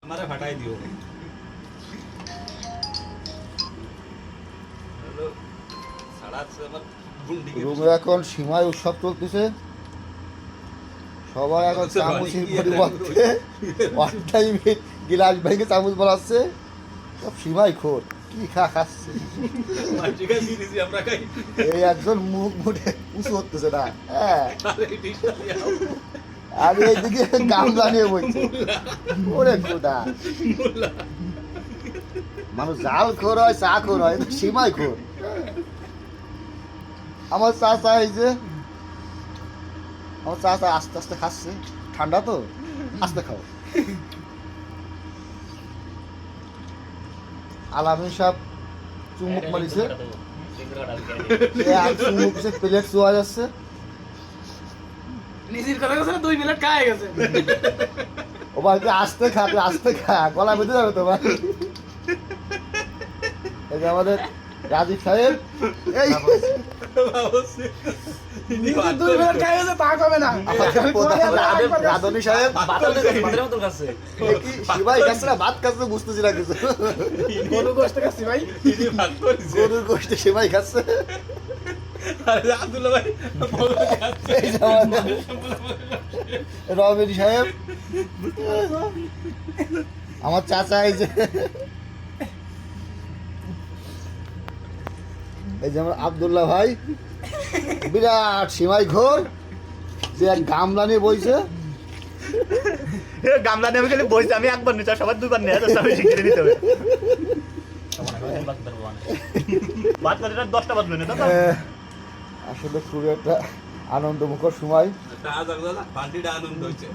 আমারে ফাটাই দিও হ্যালো সাড়াচ্ছে আমার গুন্ডি রুমে এখন সীমায় উৎসব চলতেছে, সবাই এখন চামচের পরিবর্তে ওয়ান টাইমে গিলাস ভেঙে চামচ বলাচ্ছে, সব সীমাই খোর কি খাচ্ছে। মাটিকা দিয়ে দিছি আমরা খাই এই একজন মুখ মুঠে উঁচু হতেছে না, হ্যাঁ, আরে ডিশটা দিও আর এইদিকে গামলা নিয়ে বলছে ওরে খোদা। মানুষ জাল খোর হয়, চা খোর হয়, সীমাই খোর। আমার চাচা এই যে আমার চাচা আস্তে আস্তে খাচ্ছে, ঠান্ডা তো আস্তে খাও। আলামিন সাহেব চুমুক মারিছে, চুমুক প্লেট চুয়া যাচ্ছে। নিজের কথা কাছে 2 মিনিট খায় গেছে। ও ভাই আস্তে খা, আস্তে খা, গলা বেঁধে যাবে তোমার। এই যে আমাদের রাজীব সাহেব, এই নিজের 2 মিনিট খায় গেছে তা কবে না। রাধনী সাহেব কাছে এ কি সীমাই খাচ্ছে না ভাত খাচ্ছে বুঝতেছি না কিছু। গরু গোশত খাচ্ছি ভাই। ইনি ভাত করেছে গরুর গোষ্ঠী সীমাই খাচ্ছে। আরে আব্দুল্লাহ ভাই বলে যাচ্ছে এই যে আমাদের রবিন সাহেব, আমার চাচা এই যে আমার আব্দুল্লাহ ভাই বিরাট সীমাই ঘোর, যে এক গামলা নিয়ে বইছে। গামলা নিয়ে আমি খালি বসে, আমি একবার নিতে সবার 2বার নিয়ে আমি শিখে নিতে হবে। বাদ করে 10টা বাদ লই না দাদা। আসলে খুবই একটা আনন্দমুখর সময়। দাদা দাদা পার্টিটা আনন্দ হচ্ছে